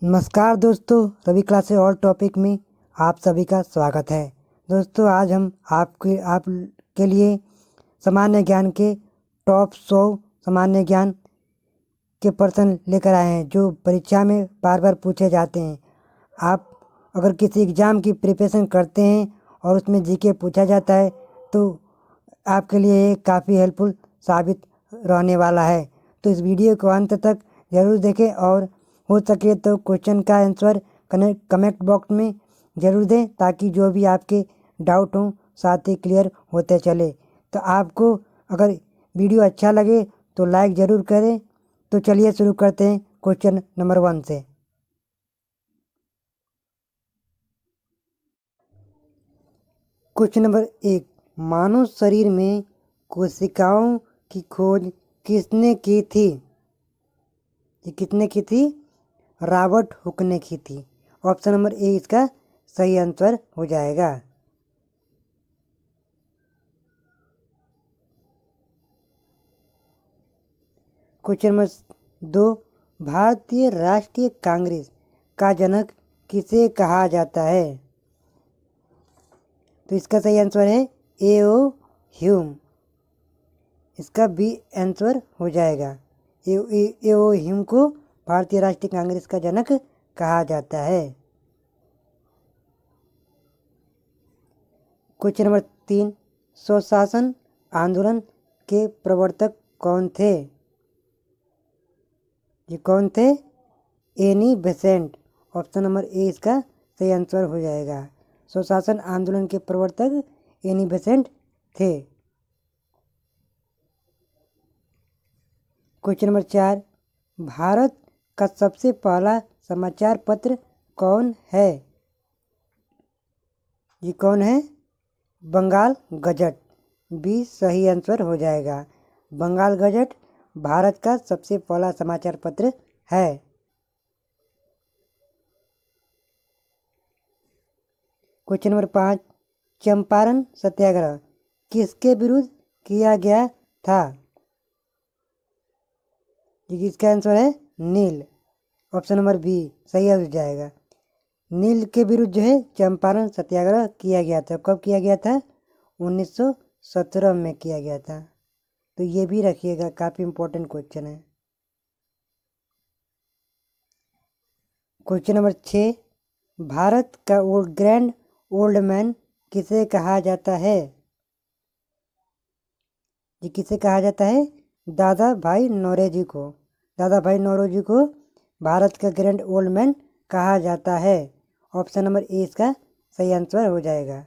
नमस्कार दोस्तों, रवि क्लासेस और टॉपिक में आप सभी का स्वागत है। दोस्तों, आज हम आपके लिए सामान्य ज्ञान के टॉप 100 सामान्य ज्ञान के प्रश्न लेकर आए हैं जो परीक्षा में बार बार पूछे जाते हैं। आप अगर किसी एग्ज़ाम की प्रिपरेशन करते हैं और उसमें जीके पूछा जाता है तो आपके लिए ये काफ़ी हेल्पफुल साबित रहने वाला है। तो इस वीडियो को अंत तक ज़रूर देखें और हो सके तो क्वेश्चन का आंसर कमेंट बॉक्स में ज़रूर दें ताकि जो भी आपके डाउट हों साथ ही क्लियर होते चले। तो आपको अगर वीडियो अच्छा लगे तो लाइक ज़रूर करें। तो चलिए शुरू करते हैं क्वेश्चन नंबर 1 से। क्वेश्चन नंबर 1, मानव शरीर में कोशिकाओं की खोज किसने की थी? ये किसने की थी? रॉबर्ट हुक ने की थी। ऑप्शन नंबर ए इसका सही आंसर हो जाएगा। क्वेश्चन नंबर 2, भारतीय राष्ट्रीय कांग्रेस का जनक किसे कहा जाता है? तो इसका सही आंसर है ए.ओ. ह्यूम। इसका बी आंसर हो जाएगा। ए.ओ. ह्यूम को भारतीय राष्ट्रीय कांग्रेस का जनक कहा जाता है। क्वेश्चन नंबर 3, स्वशासन आंदोलन के प्रवर्तक कौन थे? ये कौन थे? Annie Besant. Option number A इसका सही आंसर हो जाएगा। स्वशासन आंदोलन के प्रवर्तक एनी बेसेंट थे। क्वेश्चन नंबर 4, भारत का सबसे पहला समाचार पत्र कौन है? ये कौन है? बंगाल गजट। बी सही आंसर हो जाएगा। बंगाल गजट भारत का सबसे पहला समाचार पत्र है। क्वेश्चन नंबर 5, चंपारण सत्याग्रह किसके विरुद्ध किया गया था? इसका आंसर है नील। ऑप्शन नंबर बी सही हो जाएगा। नील के विरुद्ध जो है चंपारण सत्याग्रह किया गया था। कब किया गया था? 1917 में किया गया था। तो ये भी रखिएगा, काफ़ी इम्पोर्टेंट क्वेश्चन है। क्वेश्चन नंबर 6, भारत का ग्रैंड ओल्ड मैन किसे कहा जाता है? ये किसे कहा जाता है? दादा भाई नौरोजी को। दादा भाई नौरोजी को भारत का ग्रैंड ओल्ड मैन कहा जाता है। ऑप्शन नंबर ए इसका सही आंसर हो जाएगा।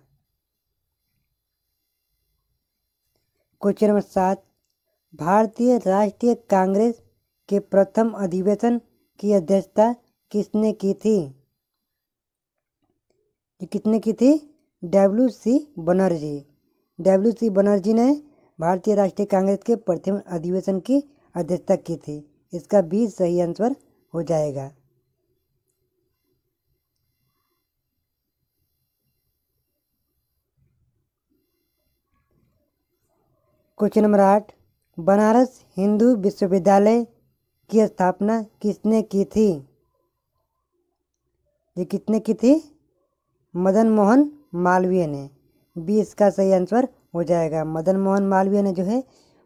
क्वेश्चन नंबर 7, भारतीय राष्ट्रीय कांग्रेस के प्रथम अधिवेशन की अध्यक्षता किसने की थी? ये किसने की थी? डब्ल्यू.सी. बनर्जी। डब्ल्यू.सी. बनर्जी ने भारतीय राष्ट्रीय कांग्रेस के प्रथम अधिवेशन की अध्यक्षता की थी। इसका भी सही आंसर हो जाएगा। क्वेश्चन नंबर 8, बनारस हिंदू विश्वविद्यालय की स्थापना किसने की थी? ये किसने की थी? मदन मोहन मालवीय ने। बी इसका सही आंसर हो जाएगा। मदन मोहन मालवीय ने जो है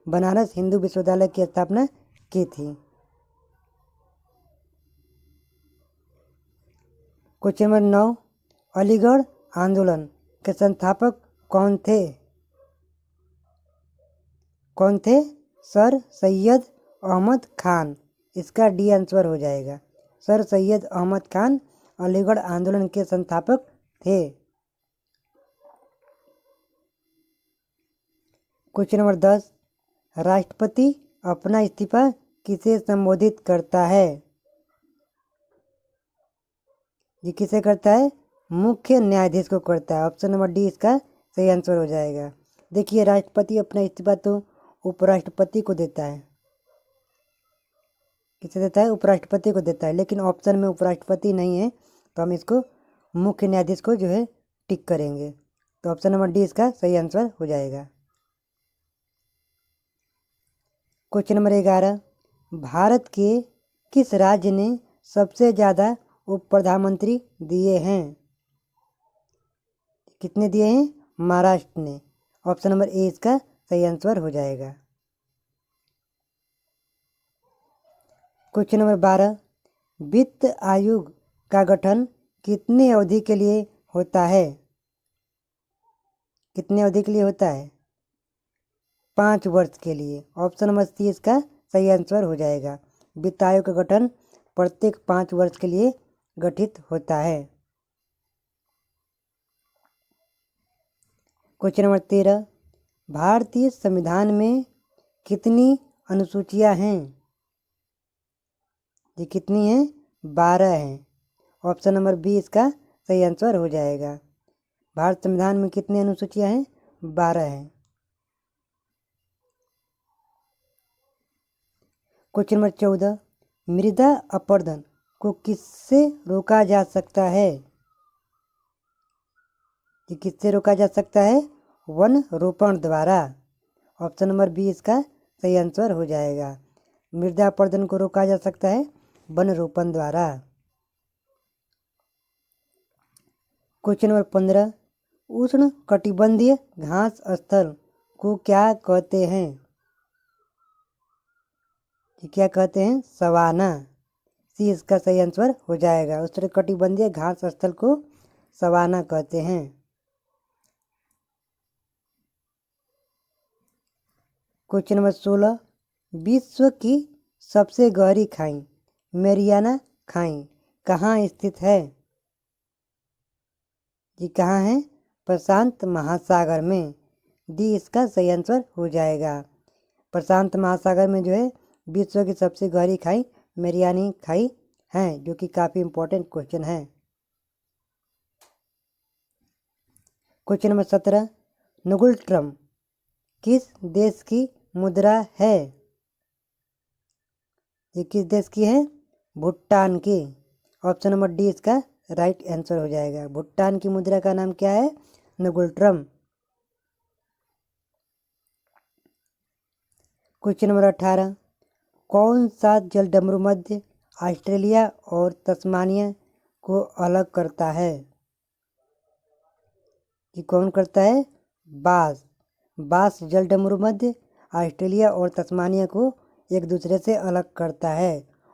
बनारस हिंदू विश्वविद्यालय की स्थापना की थी। क्वेश्चन नंबर 9, अलीगढ़ आंदोलन के संस्थापक कौन थे? कौन थे? सर सैयद अहमद खान। इसका डी आंसर हो जाएगा। सर सैयद अहमद खान अलीगढ़ आंदोलन के संस्थापक थे। क्वेश्चन नंबर 10, राष्ट्रपति अपना इस्तीफा किसे संबोधित करता है? ये किसे करता है? मुख्य न्यायाधीश को करता है। ऑप्शन नंबर डी इसका सही आंसर हो जाएगा। देखिए, राष्ट्रपति अपना इस्तीफा तो उपराष्ट्रपति को देता है। किसे देता है? उपराष्ट्रपति को देता है। लेकिन ऑप्शन में उपराष्ट्रपति नहीं है तो हम इसको मुख्य न्यायाधीश को जो है टिक करेंगे। तो ऑप्शन नंबर डी इसका सही आंसर हो जाएगा। क्वेश्चन नंबर 11, भारत के किस राज्य ने सबसे ज़्यादा उप प्रधानमंत्री दिए हैं? कितने दिए हैं? महाराष्ट्र ने। ऑप्शन नंबर ए इसका सही आंसर हो जाएगा। क्वेश्चन नंबर 12, वित्त आयोग का गठन कितनी अवधि के लिए होता है? कितनी अवधि के लिए होता है? 5 वर्ष के लिए। ऑप्शन नंबर सी इसका सही आंसर हो जाएगा। वित्त आयोग का गठन प्रत्येक 5 वर्ष के लिए गठित होता है। क्वेश्चन नंबर 13, भारतीय संविधान में कितनी अनुसूचियां हैं? ये कितनी हैं? 12 हैं। ऑप्शन नंबर बी इसका सही आंसर हो जाएगा। भारत संविधान में कितनी अनुसूचियां हैं? 12 हैं। क्वेश्चन नंबर 14, मृदा अपरदन को किससे रोका जा सकता है? ये किससे रोका जा सकता है? वन रोपण द्वारा। ऑप्शन नंबर बी इसका सही आंसर हो जाएगा। मृदा अपरदन को रोका जा सकता है वन रोपण द्वारा। क्वेश्चन नंबर 15, उष्ण कटिबंधीय घास स्थल को क्या कहते हैं? ये क्या कहते हैं? सवाना। सी इसका सही आंसर हो जाएगा। उष्ण कटिबंधीय घास स्थल को सवाना कहते हैं। क्वेश्चन नंबर 16, विश्व की सबसे गहरी खाई मैरियाना खाई कहाँ स्थित है? ये कहाँ है? प्रशांत महासागर में। डी इसका सही आंसर हो जाएगा। प्रशांत महासागर में जो है विश्व की सबसे गहरी खाई मैरियानी खाई है, जो कि काफ़ी इम्पोर्टेंट क्वेश्चन है। क्वेश्चन नंबर 17, नुगुल किस देश की मुद्रा है? ये किस देश की है? भूटान की। ऑप्शन नंबर डी इसका राइट आंसर हो जाएगा। भूटान की मुद्रा का नाम क्या है? नुगुल। क्वेश्चन नंबर 18, कौन सा जलडमरू मध्य ऑस्ट्रेलिया और तस्मानिया को अलग करता है? ये कौन करता है? बास जलडमरू मध्य ऑस्ट्रेलिया और तस्मानिया को एक दूसरे से अलग करता है।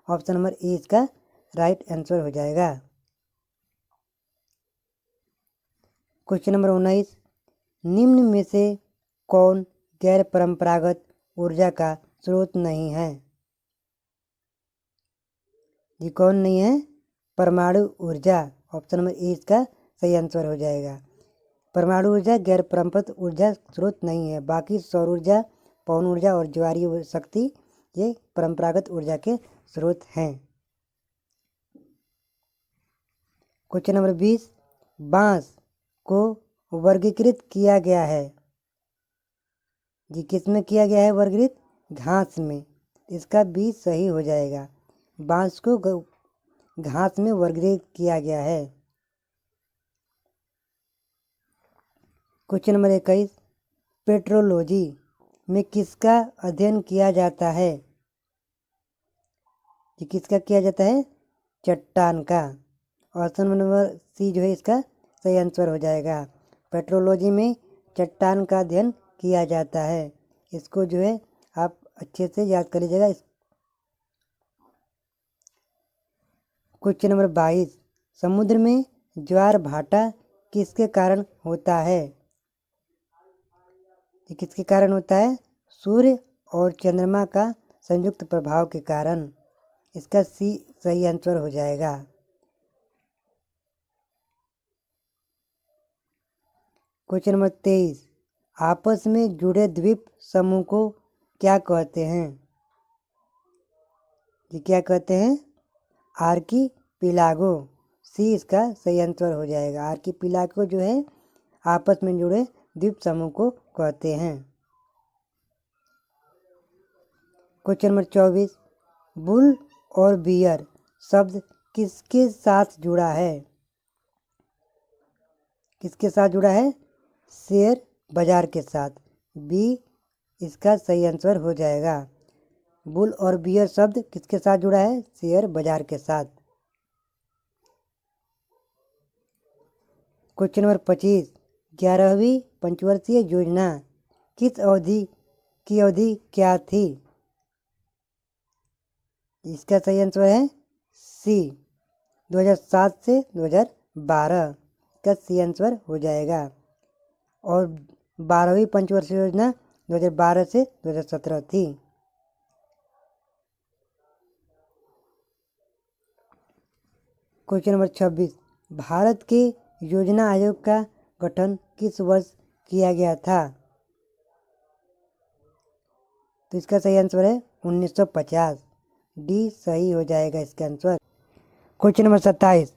ऑप्शन नंबर ए इसका राइट आंसर हो जाएगा। क्वेश्चन नंबर 19, निम्न में से कौन गैर परंपरागत ऊर्जा का स्रोत नहीं है? ये कौन नहीं है? परमाणु ऊर्जा। ऑप्शन नंबर ए इसका सही आंसर हो जाएगा। परमाणु ऊर्जा गैर परंपरागत ऊर्जा स्रोत नहीं है। बाकी सौर ऊर्जा, पवन ऊर्जा और ज्वारीय शक्ति ये परंपरागत ऊर्जा के स्रोत हैं। क्वेश्चन नंबर 20, बांस को वर्गीकृत किया गया है। ये किस में किया गया है वर्गीकृत? घास में। इसका बी सही हो जाएगा। बांस को घास में वर्गीकृत किया गया है। क्वेश्चन नंबर 21, पेट्रोलॉजी में किसका अध्ययन किया जाता है? ये किसका किया जाता है? चट्टान का। ऑप्शन नंबर सी जो है इसका सही आंसर हो जाएगा। पेट्रोलॉजी में चट्टान का अध्ययन किया जाता है। इसको जो है आप अच्छे से याद कर लीजिएगा। क्वेश्चन नंबर 22, समुद्र में ज्वार भाटा किसके कारण होता है? ये किसके कारण होता है? सूर्य और चंद्रमा का संयुक्त प्रभाव के कारण। इसका सी सही आंसर हो जाएगा। क्वेश्चन नंबर 23, आपस में जुड़े द्वीप समूह को क्या कहते हैं? ये क्या कहते हैं? आर्कीपिलागो। सी इसका सही आंसर हो जाएगा। आर्कीपिलागो जो है आपस में जुड़े द्वीप समूह को कहते हैं। क्वेश्चन नंबर 24, बुल और बियर शब्द किसके साथ जुड़ा है? किसके साथ जुड़ा है? शेयर बाजार के साथ। बी इसका सही आंसर हो जाएगा। बुल और बियर शब्द किसके साथ जुड़ा है? शेयर बाजार के साथ। क्वेश्चन नंबर 25, 11वीं पंचवर्षीय योजना किस अवधि की अवधि क्या थी? इसका सही आंसर है सी, 2007 से 2012 का सी आंसर हो जाएगा। और 12वीं पंचवर्षीय योजना 2012 से 2017 थी। क्वेश्चन नंबर 26, भारत के योजना आयोग का गठन किस वर्ष किया गया था? तो इसका सही आंसर है 1950, डी सही हो जाएगा इसका आंसर। क्वेश्चन नंबर 27,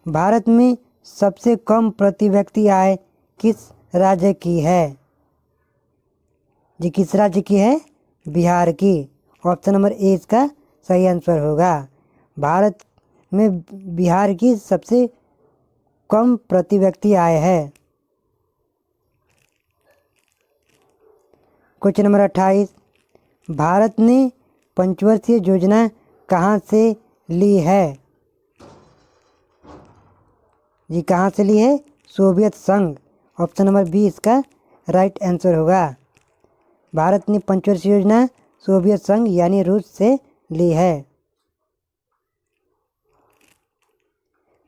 भारत में सबसे कम प्रति व्यक्ति आय किस राज्य की है? जी किस राज्य की है? बिहार की। ऑप्शन नंबर ए इसका सही आंसर होगा। भारत में बिहार की सबसे कम प्रति व्यक्ति आय है। क्वेश्चन नंबर 28, भारत ने पंचवर्षीय योजना कहाँ से ली है? जी कहाँ से ली है? सोवियत संघ। ऑप्शन नंबर बी इसका राइट आंसर होगा। भारत ने पंचवर्षीय योजना सोवियत संघ यानी रूस से ली है।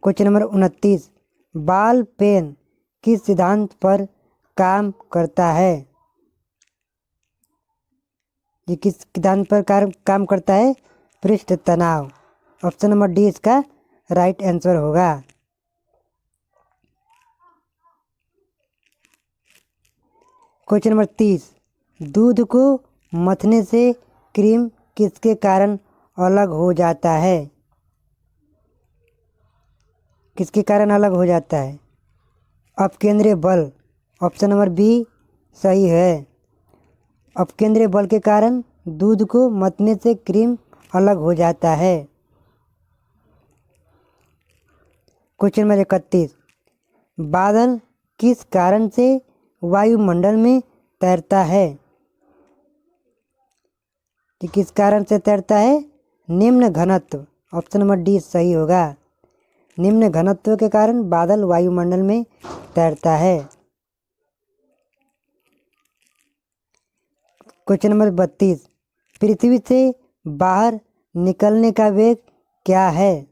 क्वेश्चन नंबर 29, बॉल पेन किस सिद्धांत पर काम करता है? ये किस सिद्धांत पर काम करता है? पृष्ठ तनाव। ऑप्शन नंबर डी इसका राइट आंसर होगा। क्वेश्चन नंबर 30, दूध को मथने से क्रीम किसके कारण अलग हो जाता है? किसके कारण अलग हो जाता है? अपकेंद्रीय बल। ऑप्शन नंबर बी सही है। अपकेंद्रीय बल के कारण दूध को मथने से क्रीम अलग हो जाता है। क्वेश्चन नंबर 31, बादल किस कारण से वायुमंडल में तैरता है? कि किस कारण से तैरता है? निम्न घनत्व। ऑप्शन नंबर डी सही होगा। निम्न घनत्व के कारण बादल वायुमंडल में तैरता है। क्वेश्चन नंबर 32, पृथ्वी से बाहर निकलने का वेग क्या है?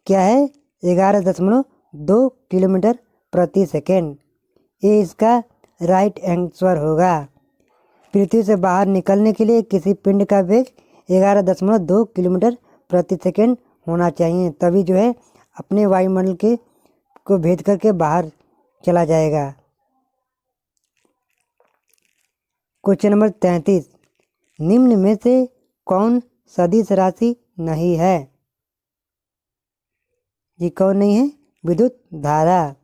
क्या है? 11.2 किलोमीटर प्रति सेकेंड। ये इसका राइट आंसर होगा। पृथ्वी से बाहर निकलने के लिए किसी पिंड का वेग 11.2 किलोमीटर प्रति सेकेंड होना चाहिए, तभी जो है अपने वायुमंडल के को भेद करके बाहर चला जाएगा। क्वेश्चन नंबर 33, निम्न में से कौन सदिश राशि नहीं है? ये कौन नहीं है? विद्युत धारा,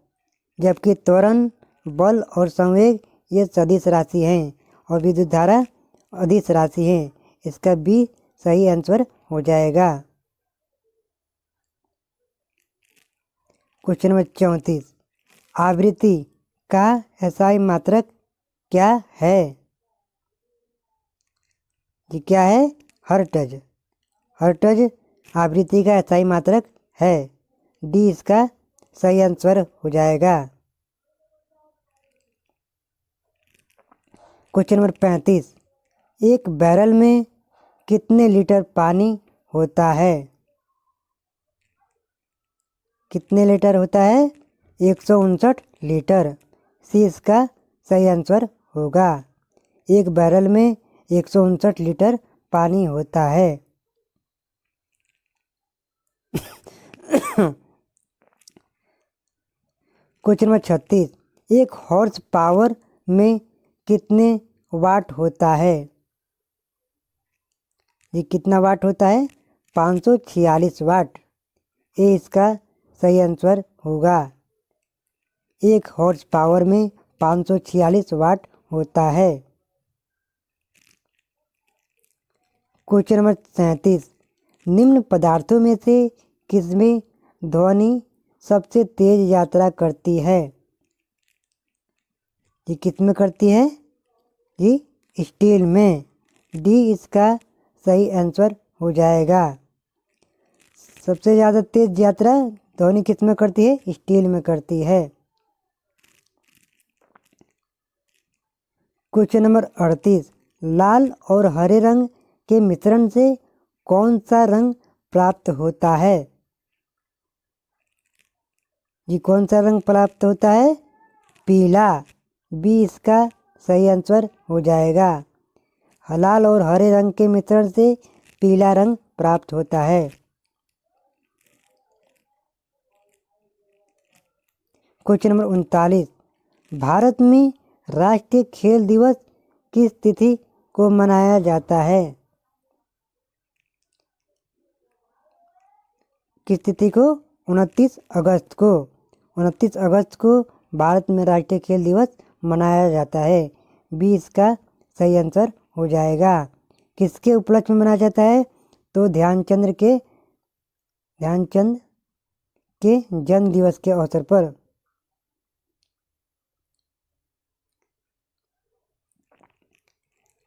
जबकि त्वरण, बल और संवेग ये सदिश राशि हैं और विद्युत धारा अदिश राशि है। इसका बी सही आंसर हो जाएगा। क्वेश्चन नंबर 34, आवृत्ति का एसआई मात्रक क्या है? जी क्या है? हर्ट्ज। हर्ट्ज आवृत्ति का एसआई मात्रक है। डी इसका सही आंसर हो जाएगा। क्वेश्चन नंबर 35, एक बैरल में कितने लीटर पानी होता है? कितने लीटर होता है? 159 लीटर। सी इसका सही आंसर होगा। एक बैरल में 159 लीटर पानी होता है। क्वेश्चन नंबर 36, एक हॉर्स पावर में कितने वाट होता है? ये कितना वाट होता है? 546 वाट। ये इसका सही आंसर होगा। एक हॉर्स पावर में 546 वाट होता है। क्वेश्चन नंबर 37, निम्न पदार्थों में से किसमें ध्वनि सबसे तेज यात्रा करती है? ये किसमें करती है? जी स्टील में। डी इसका सही आंसर हो जाएगा। सबसे ज़्यादा तेज यात्रा ध्वनि किस में करती है? स्टील में करती है। क्वेश्चन नंबर 38, लाल और हरे रंग के मिश्रण से कौन सा रंग प्राप्त होता है? जी कौन सा रंग प्राप्त होता है? पीला। बी इसका सही आंसर हो जाएगा। लाल और हरे रंग के मिश्रण से पीला रंग प्राप्त होता है। क्वेश्चन नंबर 39, भारत में राष्ट्रीय खेल दिवस किस तिथि को मनाया जाता है? किस तिथि को? 29 अगस्त को। 29 अगस्त को भारत में राष्ट्रीय खेल दिवस मनाया जाता है। बी इसका सही आंसर हो जाएगा। किसके उपलक्ष्य में मनाया जाता है? तो ध्यानचंद के जन्म दिवस के अवसर पर।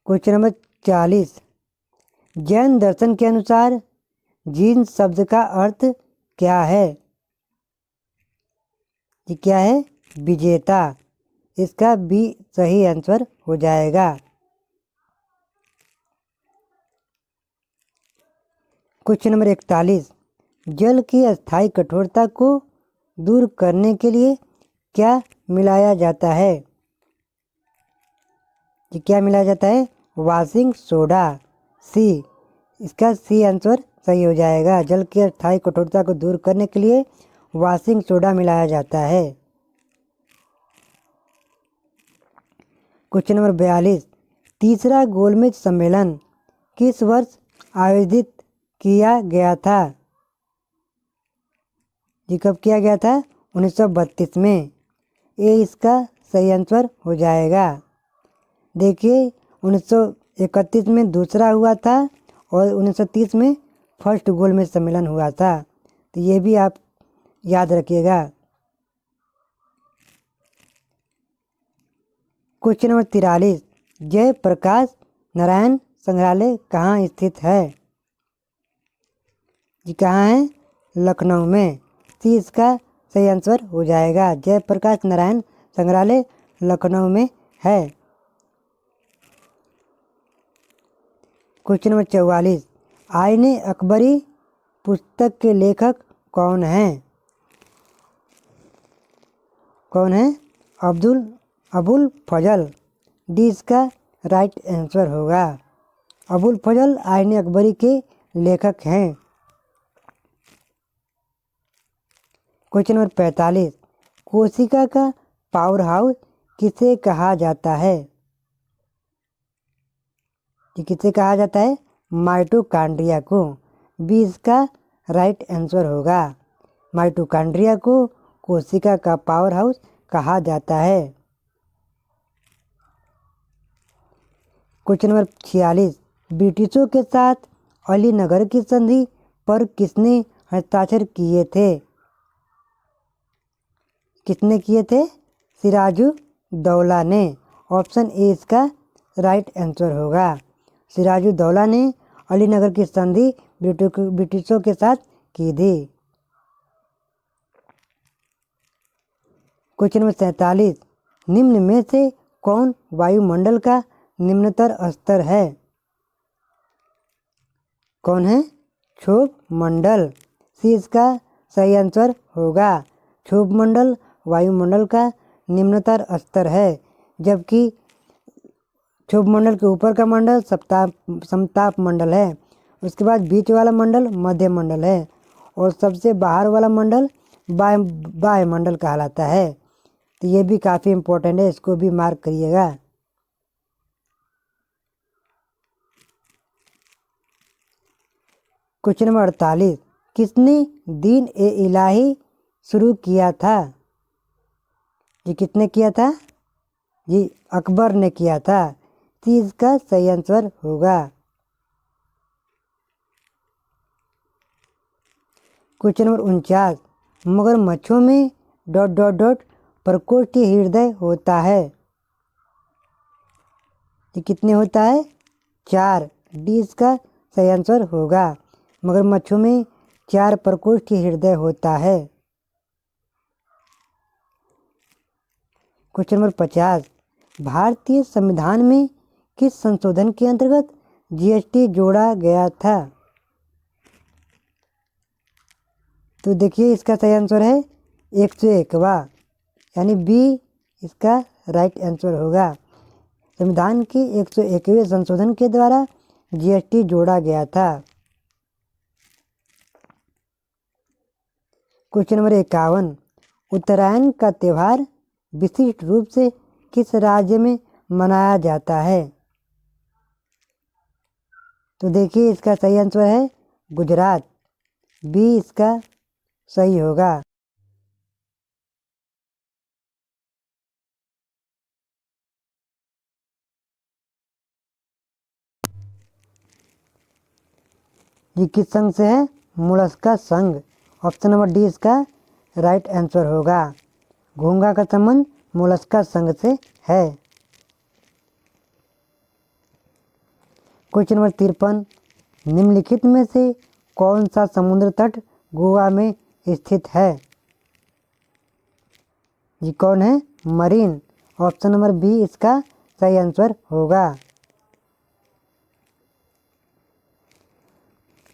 क्वेश्चन नंबर 40, जैन दर्शन के अनुसार जीन शब्द का अर्थ क्या है? ये क्या है? विजेता। इसका बी सही आंसर हो जाएगा। क्वेश्चन नंबर 41, जल की अस्थायी कठोरता को दूर करने के लिए क्या मिलाया जाता है? ये क्या मिलाया जाता है? Washing soda. सी इसका सी आंसर सही हो जाएगा। जल की अस्थायी कठोरता को दूर करने के लिए वॉशिंग सोडा मिलाया जाता है। क्वेश्चन नंबर 42, तीसरा गोलमेज सम्मेलन किस वर्ष आयोजित किया गया था? ये कब किया गया था? 1932 में। ये इसका सही आंसर हो जाएगा। देखिए 1931 में दूसरा हुआ था और 1930 में फर्स्ट गोलमेज सम्मेलन हुआ था। तो ये भी आप याद रखिएगा। क्वेश्चन नंबर 43, जयप्रकाश नारायण संग्रहालय कहाँ स्थित है? जी कहाँ है? लखनऊ में। सी इसका सही आंसर हो जाएगा। जयप्रकाश नारायण संग्रहालय लखनऊ में है। क्वेश्चन नंबर 44, आईने अकबरी पुस्तक के लेखक कौन हैं? कौन है? अबुल फजल। डी इसका राइट आंसर होगा। अबुल फजल आईने अकबरी के लेखक हैं। क्वेश्चन नंबर 45, कोशिका का पावर हाउस किसे कहा जाता है? ये किसे कहा जाता है? माइटोकॉन्ड्रिया को। बी इसका राइट आंसर होगा। माइटोकॉन्ड्रिया को कोशिका का पावर हाउस कहा जाता है। क्वेश्चन नंबर 46, ब्रिटिशों के साथ अलीनगर की संधि पर किसने हस्ताक्षर किए थे? किसने किए थे? सिराजुद्दौला ने। ऑप्शन ए इसका राइट आंसर होगा। सिराजुद्दौला ने अलीनगर की संधि ब्रिटिशों के साथ की थी। क्वेश्चन नंबर 47, निम्न में से कौन वायुमंडल का निम्नतर स्तर है? कौन है? क्षोभ मंडल। सी इसका सही आंसर होगा। क्षोभ मंडल वायुमंडल का निम्नतर स्तर है, जबकि क्षोभ मंडल के ऊपर का मंडल समताप मंडल है। उसके बाद बीच वाला मंडल मध्य मंडल है और सबसे बाहर वाला मंडल वायुमंडल कहलाता है। तो ये भी काफ़ी इम्पोर्टेंट है, इसको भी मार्क करिएगा। क्वेश्चन नंबर 48, किसने दीन ए इलाही शुरू किया था? ये किसने किया था? ये अकबर ने किया था। तो इसका सही आंसर होगा। क्वेश्चन नंबर 49, मगरमच्छों में ... प्रकोष्ठीय हृदय होता है। ये कितने होता है? 4। डी इसका सही आंसर होगा। मगरमच्छों में 4 प्रकोष्ठीय हृदय होता है। क्वेश्चन नंबर 50, भारतीय संविधान में किस संशोधन के अंतर्गत जीएसटी जोड़ा गया था? तो देखिए इसका सही आंसर है 101वां, यानी बी इसका राइट आंसर होगा। संविधान के 101वें संशोधन के द्वारा जीएसटी जोड़ा गया था। क्वेश्चन नंबर 51, उत्तरायण का त्यौहार विशिष्ट रूप से किस राज्य में मनाया जाता है? तो देखिए इसका सही आंसर है गुजरात, बी इसका सही होगा। ये किस संघ से है? मोलस्का संघ, ऑप्शन नंबर डी इसका राइट आंसर होगा। घोंघा का संबंध मोलस्का संघ से है। क्वेश्चन नंबर 53, निम्नलिखित में से कौन सा समुद्र तट गोवा में स्थित है? ये कौन है? मरीन, ऑप्शन नंबर बी इसका सही आंसर होगा।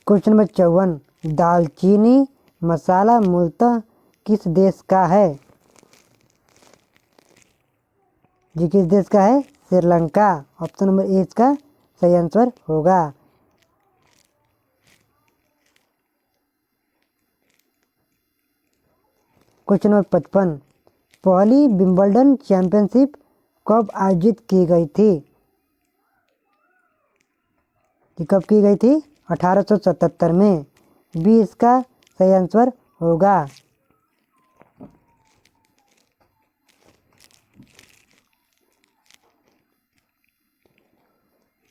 क्वेश्चन नंबर 54, दालचीनी मसाला मूलतः किस देश का है? ये किस देश का है? श्रीलंका, ऑप्शन नंबर ए इसका सही आंसर होगा। क्वेश्चन नंबर 55, पहली विंबलडन चैंपियनशिप कब आयोजित की गई थी? ये कब की गई थी? 1877 में, बी इसका सही आंसर होगा।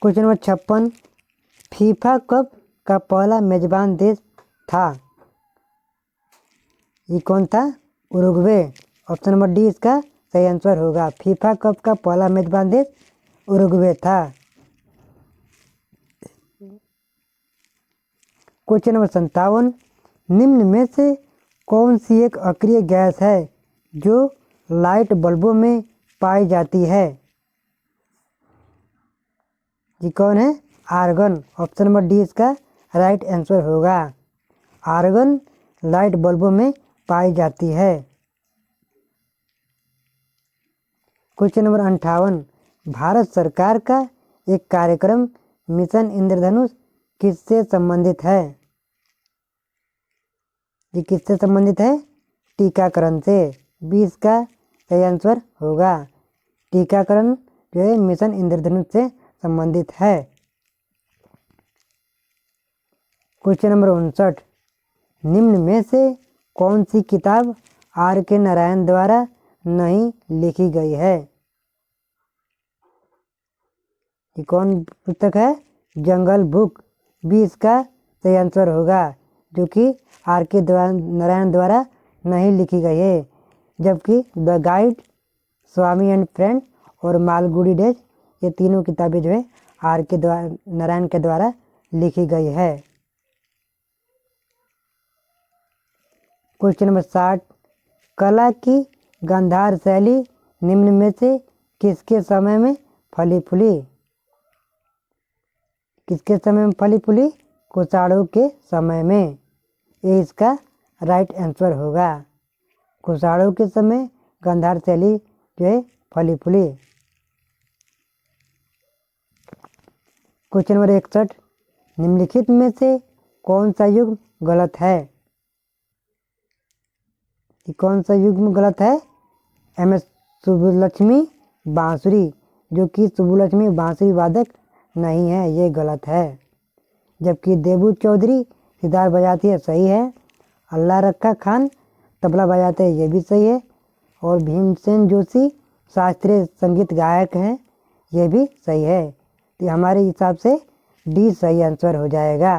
क्वेश्चन नंबर 56, फीफा कप का पहला मेजबान देश था? ये कौन था? उरुग्वे, ऑप्शन नंबर डी इसका सही आंसर होगा। फीफा कप का पहला मेजबान देश उरुग्वे था। क्वेश्चन नंबर 57, निम्न में से कौन सी एक अक्रिय गैस है जो लाइट बल्बों में पाई जाती है? ये कौन है? आर्गन, ऑप्शन नंबर डी इसका राइट आंसर होगा। आर्गन लाइट बल्बों में पाई जाती है। क्वेश्चन नंबर 58, भारत सरकार का एक कार्यक्रम मिशन इंद्रधनुष किससे संबंधित है? ये किससे संबंधित है? टीकाकरण से, बी इसका सही आंसर होगा। टीकाकरण जो है मिशन इंद्रधनुष से संबंधित है। क्वेश्चन नंबर 59, निम्न में से कौन सी किताब आर के नारायण द्वारा नहीं लिखी गई है? ये कौन पुस्तक है? जंगल बुक, बी इसका सही आंसर होगा, जो कि आर के नारायण द्वारा नहीं लिखी गई है। जबकि the guide, Swami and friend और मालगुडी डेज, ये तीनों किताबें जो है आर के नारायण के द्वारा लिखी गई है। क्वेश्चन नंबर 60, कला की गांधार शैली निम्न में से किसके समय में फली फूली? किसके समय में फली फूली? कुशाणों के समय में, ये इसका राइट आंसर होगा। कुशाणों के समय गांधार शैली जो है फली फूली। क्वेश्चन नंबर 61, निम्नलिखित में से कौन सा युग्म गलत है? ये कौन सा युग्म गलत है? एम एस सुब्बुलक्ष्मी बांसुरी, जो कि सुब्बुलक्ष्मी बांसुरी वादक नहीं है, ये गलत है। जबकि देबू चौधरी सितार बजाती है, सही है। अल्लाह रखा खान तबला बजाते हैं, ये भी सही है। और भीमसेन जोशी शास्त्रीय संगीत गायक हैं, ये भी सही है। तो हमारे हिसाब से डी सही आंसर हो जाएगा।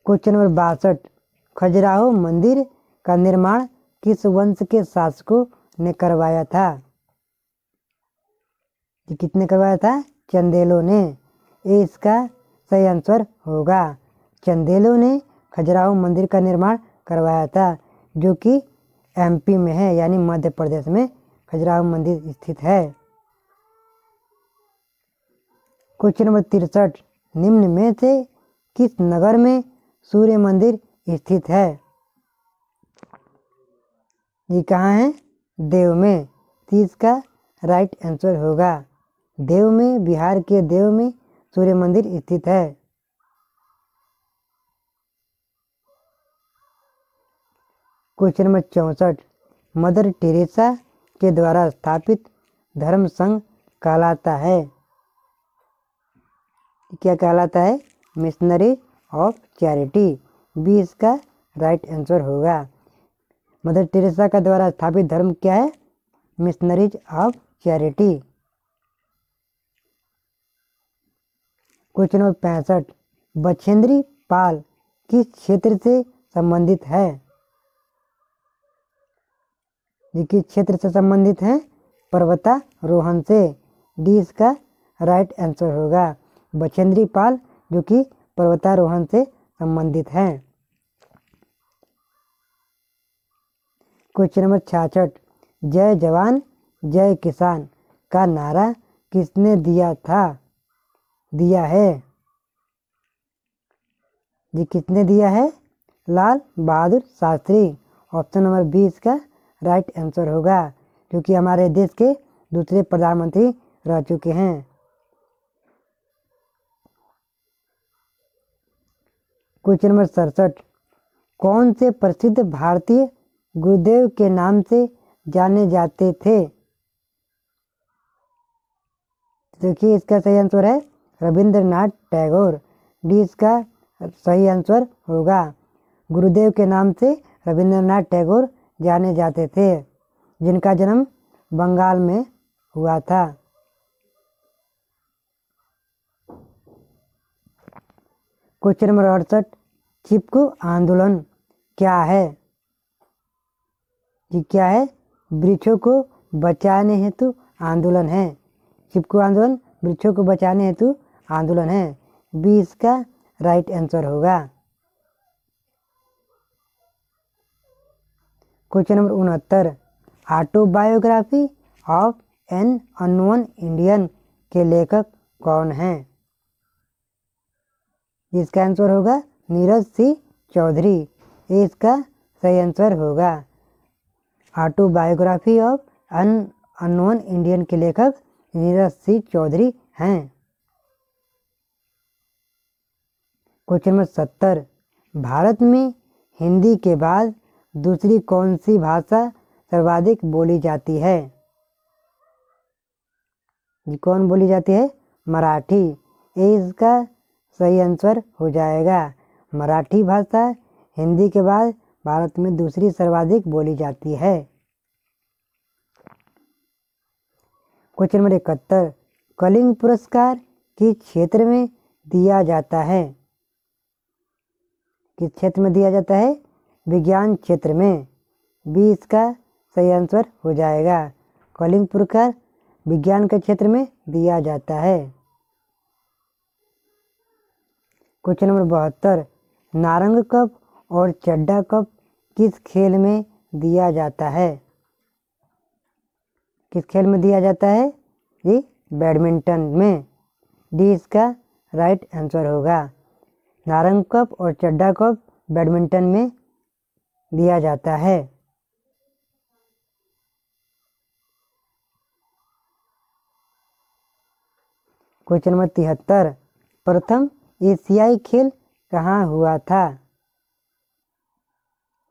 क्वेश्चन नंबर 62, खजुराहो मंदिर का निर्माण किस वंश के शासकों ने करवाया था? ये किसने करवाया था? चंदेलों ने, ये इसका सही आंसर होगा। चंदेलों ने खजुराहो मंदिर का निर्माण करवाया था, जो कि एमपी में है, यानी मध्य प्रदेश में खजुराहो मंदिर स्थित है। क्वेश्चन नंबर 63, निम्न में से किस नगर में सूर्य मंदिर स्थित है? ये कहाँ है? देव में। तो इसका राइट आंसर होगा देव में, बिहार के देव में सूर्य मंदिर स्थित है। क्वेश्चन नंबर 64, मदर टेरेसा के द्वारा स्थापित धर्म संघ कहलाता है? क्या कहलाता है? Missionary of charity. बी इसका राइट आंसर होगा। मदर टेरेसा का द्वारा स्थापित धर्म क्या है? Missionaries of charity. Question number 65, Bachendri Pal किस क्षेत्र से संबंधित है? ये किस क्षेत्र से संबंधित है? पर्वतारोहण से। डी इसका राइट आंसर होगा। बछेंद्री पाल जो कि पर्वतारोहण से संबंधित है। क्वेश्चन नंबर 66, जय जवान जय किसान का नारा किसने दिया है? जी किसने दिया है? Lal Bahadur Shastri. Option number B इसका राइट आंसर होगा, क्योंकि हमारे देश के दूसरे प्रधानमंत्री रह चुके हैं। क्वेश्चन नंबर 67, कौन से प्रसिद्ध भारतीय गुरुदेव के नाम से जाने जाते थे? देखिए इसका सही आंसर है रविंद्रनाथ टैगोर। डी इसका सही आंसर होगा। गुरुदेव के नाम से रविंद्रनाथ टैगोर जाने जाते थे, जिनका जन्म बंगाल में हुआ था। क्वेश्चन नंबर 68, चिपको आंदोलन क्या है? ये क्या है? वृक्षों को बचाने हेतु आंदोलन है। चिपको आंदोलन वृक्षों को बचाने हेतु आंदोलन है। बी इसका राइट आंसर होगा। Question number 69, autobiography of an unknown Indian के लेखक कौन हैं? इसका आंसर होगा नीरज सिंह चौधरी। ये इसका सही आंसर होगा। Autobiography of an unknown Indian के लेखक नीरज सिंह चौधरी हैं। क्वेश्चन नंबर 70, भारत में हिंदी के बाद दूसरी कौन सी भाषा सर्वाधिक बोली जाती है? कौन बोली जाती है? मराठी। ये इसका सही आंसर हो जाएगा। मराठी भाषा हिंदी के बाद भारत में दूसरी सर्वाधिक बोली जाती है। क्वेश्चन नंबर 71, कलिंग पुरस्कार किस क्षेत्र में दिया जाता है? किस क्षेत्र में दिया जाता है? विज्ञान क्षेत्र में। बी इसका सही आंसर हो जाएगा। कलिंग पुरस्कार विज्ञान के क्षेत्र में दिया जाता है। क्वेश्चन नंबर 72, नारंग कप और चड्डा कप किस खेल में दिया जाता है? किस खेल में दिया जाता है? जी बैडमिंटन में। डी इसका राइट आंसर होगा। नारंग कप और चड्डा कप बैडमिंटन में दिया जाता है। क्वेश्चन नंबर 73, प्रथम एशियाई खेल कहाँ हुआ था?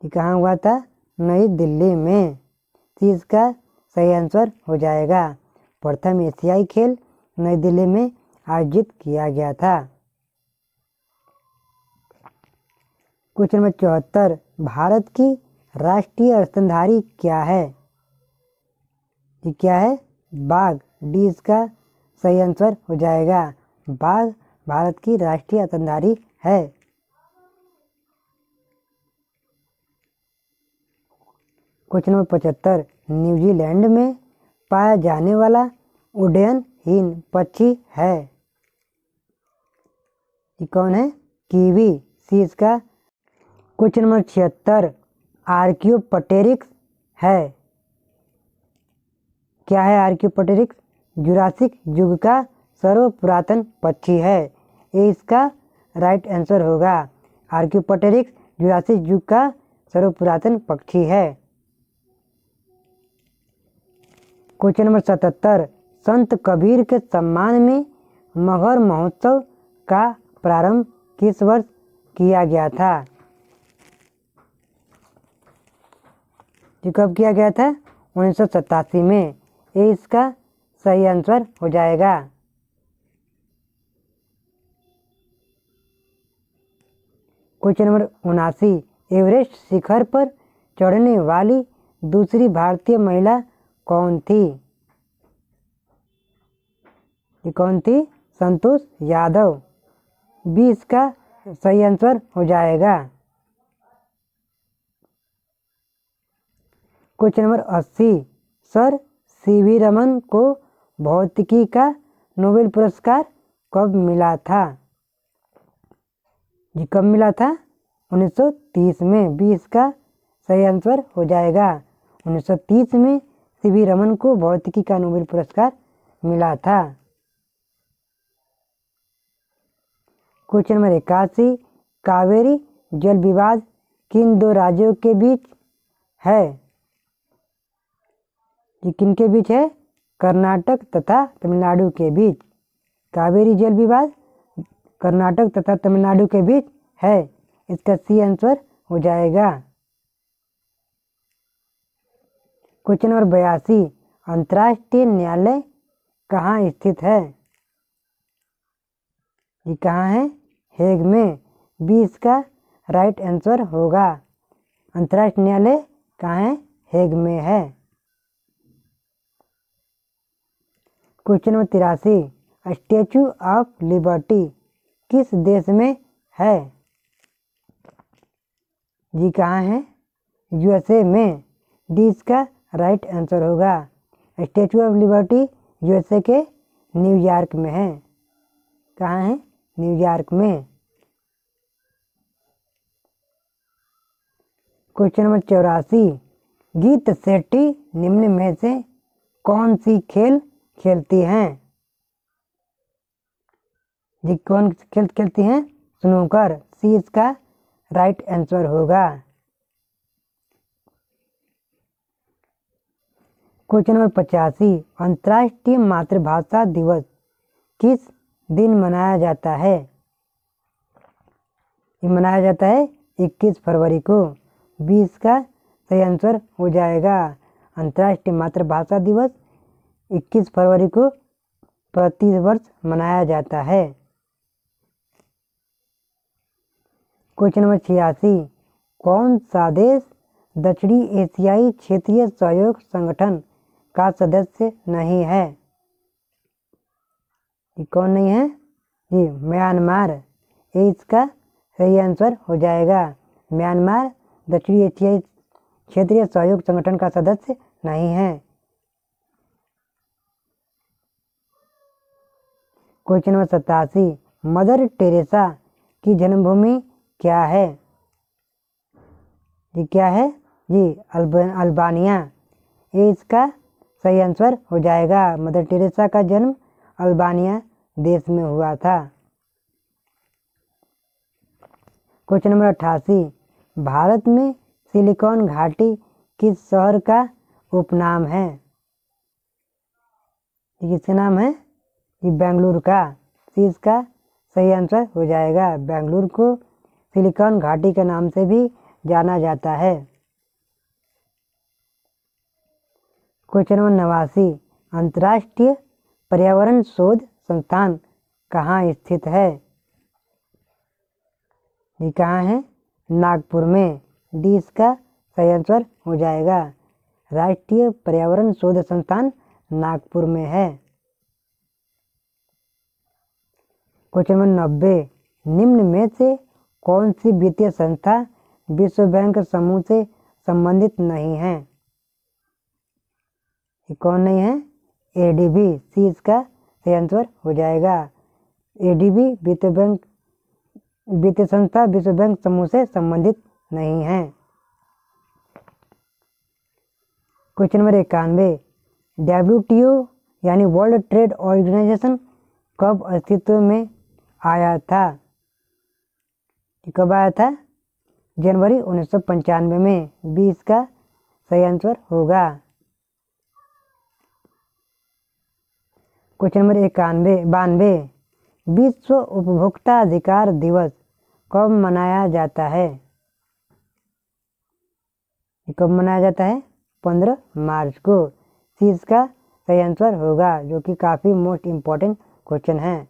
ये कहाँ हुआ था? नई दिल्ली में। तो इसका सही आंसर हो जाएगा। प्रथम एशियाई खेल नई दिल्ली में आयोजित किया गया था। क्वेश्चन नंबर 74, भारत की राष्ट्रीय स्तनधारी क्या है? ये क्या है? बाघ। डी इसका सही आंसर हो जाएगा। बाघ भारत की राष्ट्रीय स्तनधारी है। क्वेश्चन नंबर 75, न्यूजीलैंड में पाया जाने वाला उड्डयनहीन पक्षी है? ये कौन है? कीवी। सी इसका। क्वेश्चन नंबर 76, आर्कियोप्टेरिक्स है। क्या है आर्कियोप्टेरिक्स? जुरासिक युग का सर्वपुरातन पक्षी है। ये इसका राइट आंसर होगा। आर्कियोप्टेरिक्स जुरासिक युग का सर्वपुरातन पक्षी है। क्वेश्चन नंबर 77, संत कबीर के सम्मान में मगहर महोत्सव का प्रारंभ किस वर्ष किया गया था? ये कब किया गया था? 1987 में। ये इसका सही आंसर हो जाएगा। क्वेश्चन नंबर 79, एवरेस्ट शिखर पर चढ़ने वाली दूसरी भारतीय महिला कौन थी? ये कौन थी? संतोष यादव। बी इसका सही आंसर हो जाएगा। Question number 80, sir CV Raman को भौतिकी का नोबेल पुरस्कार कब मिला था? जी कब मिला था? 1930 में। बी इसका सही आंसर हो जाएगा। 1930 में सीवी रमन को भौतिकी का नोबेल पुरस्कार मिला था। क्वेश्चन नंबर 81, कावेरी जल विवाद किन दो राज्यों के बीच है? ये किन के बीच है? कर्नाटक तथा तमिलनाडु के बीच। कावेरी जल विवाद कर्नाटक तथा तमिलनाडु के बीच है। इसका सी आंसर हो जाएगा। क्वेश्चन नंबर 82, अंतर्राष्ट्रीय न्यायालय कहाँ स्थित है? ये कहाँ है? हेग में। बी इसका राइट आंसर होगा। अंतर्राष्ट्रीय न्यायालय कहाँ है? हेग में है। Question number 83, statue of liberty किस देश में है? जी कहाँ है? यूएसए में। डी इसका राइट आंसर होगा। स्टैचू ऑफ लिबर्टी यूएसए के न्यूयॉर्क में है। कहाँ है? न्यूयॉर्क में। क्वेश्चन नंबर 84, गीत शेट्टी निम्न में से कौन सी खेल खेलती हैं? जी कौन खेल खेलती हैं? स्नूकर। सी इसका राइट आंसर होगा। क्वेश्चन नंबर 85, अंतर्राष्ट्रीय मातृभाषा दिवस किस दिन मनाया जाता है? ये मनाया जाता है 21 फरवरी को। 20 का सही आंसर हो जाएगा। अंतर्राष्ट्रीय मातृभाषा दिवस 21 फरवरी को प्रति वर्ष मनाया जाता है। क्वेश्चन नंबर 86, कौन सा देश दक्षिणी एशियाई क्षेत्रीय सहयोग संगठन का सदस्य नहीं है? ये कौन नहीं है? जी म्यांमार। ये इसका सही आंसर हो जाएगा। म्यांमार दक्षिणी एशियाई क्षेत्रीय सहयोग संगठन का सदस्य नहीं है। क्वेश्चन नंबर 87, मदर टेरेसा की जन्मभूमि क्या है? ये क्या है? जी अल्बानिया। ये इसका सही आंसर हो जाएगा। मदर टेरेसा का जन्म अल्बानिया देश में हुआ था। क्वेश्चन नंबर 88, भारत में सिलिकॉन घाटी किस शहर का उपनाम है? किसका नाम है? ये बेंगलुरु का। सी इसका सही आंसर हो जाएगा। बेंगलुरु को सिलिकॉन घाटी के नाम से भी जाना जाता है। क्वेश्चन नंबर 89, अंतर्राष्ट्रीय पर्यावरण शोध संस्थान कहाँ स्थित है? ये कहाँ है? नागपुर में। डी इसका सही आंसर हो जाएगा। राष्ट्रीय पर्यावरण शोध संस्थान नागपुर में है। क्वेश्चन नंबर 90, निम्न में से कौन सी वित्तीय संस्था विश्व बैंक समूह से संबंधित नहीं है? ये कौन नहीं है? एडीबी। सी इसका सही आंसर हो जाएगा। एडीबी वित्तीय संस्था विश्व बैंक समूह से संबंधित नहीं है। क्वेश्चन नंबर 91, WTO यानी वर्ल्ड ट्रेड ऑर्गेनाइजेशन कब अस्तित्व में आया था? कब आया था? जनवरी 1995 में। 20 का सही आंसर होगा। क्वेश्चन नंबर 92, विश्व उपभोक्ता अधिकार दिवस कब मनाया जाता है? कब मनाया जाता है? 15 मार्च को। इसका सही आंसर होगा, जो कि काफ़ी मोस्ट इम्पोर्टेंट क्वेश्चन है।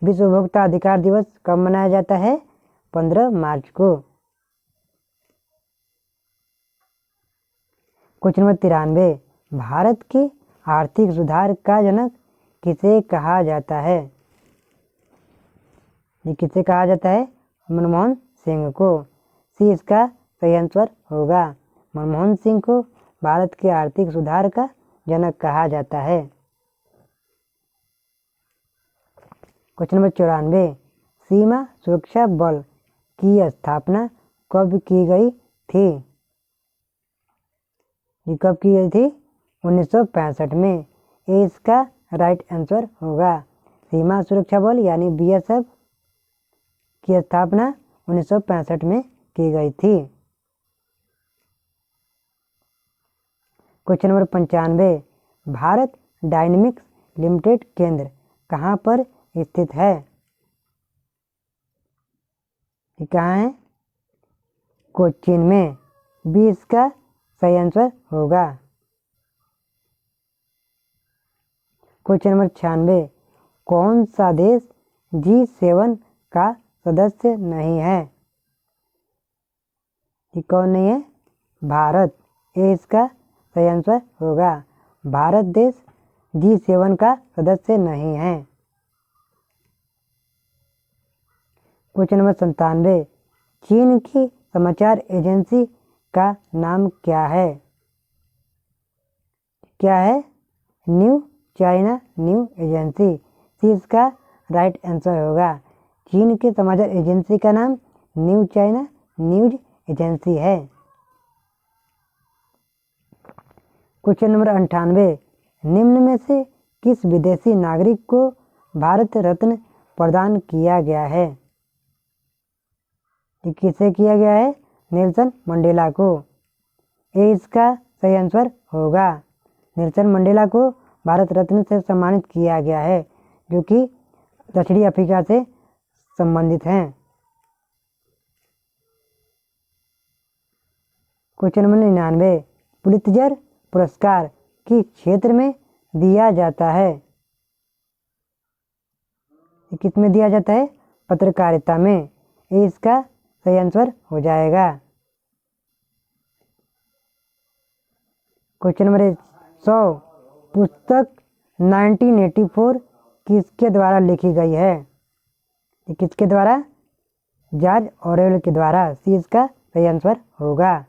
विश्व उपभोक्ता अधिकार दिवस कब मनाया जाता है? 15 मार्च को। क्वेश्चन नंबर 93, भारत के आर्थिक सुधार का जनक किसे कहा जाता है? ये किसे कहा जाता है? मनमोहन सिंह को। इसका सही आंसर होगा। मनमोहन सिंह को भारत के आर्थिक सुधार का जनक कहा जाता है। क्वेश्चन नंबर 94, सीमा सुरक्षा बल की स्थापना कब की गई थी? ये कब की गई थी? 1965 में। इसका राइट आंसर होगा। सीमा सुरक्षा बल यानी BSF की स्थापना 1965 में की गई थी। Question number 95, Bharat dynamics limited केंद्र कहाँ पर स्थित है? ये कहाँ है? कोचीन में। 20 का सही आंसर होगा। क्वेश्चन नंबर 96, कौन सा देश G7 का सदस्य नहीं है? ये कौन नहीं है? भारत। इसका सही आंसर होगा। भारत देश G7 का सदस्य नहीं है। क्वेश्चन नंबर 97, चीन की समाचार एजेंसी का नाम क्या है? क्या है? New China news agency. इसका राइट आंसर होगा। चीन के समाचार एजेंसी का नाम न्यू चाइना न्यूज एजेंसी है। क्वेश्चन नंबर 98, निम्न में से किस विदेशी नागरिक को भारत रत्न प्रदान किया गया है? किसे किया गया है? नेल्सन मंडेला को। इसका सही आंसर होगा। नेल्सन मंडेला को भारत रत्न से सम्मानित किया गया है, जो कि दक्षिणी अफ्रीका से संबंधित हैं। क्वेश्चन नंबर 99, पुलित्जर पुरस्कार किस क्षेत्र में दिया जाता है? किस में दिया जाता है? पत्रकारिता में। इसका सही आंसर हो जाएगा। क्वेश्चन नंबर 100, पुस्तक 1984 किसके द्वारा लिखी गई है? किसके द्वारा? जॉर्ज ऑरवेल के द्वारा। इसका सही आंसर होगा।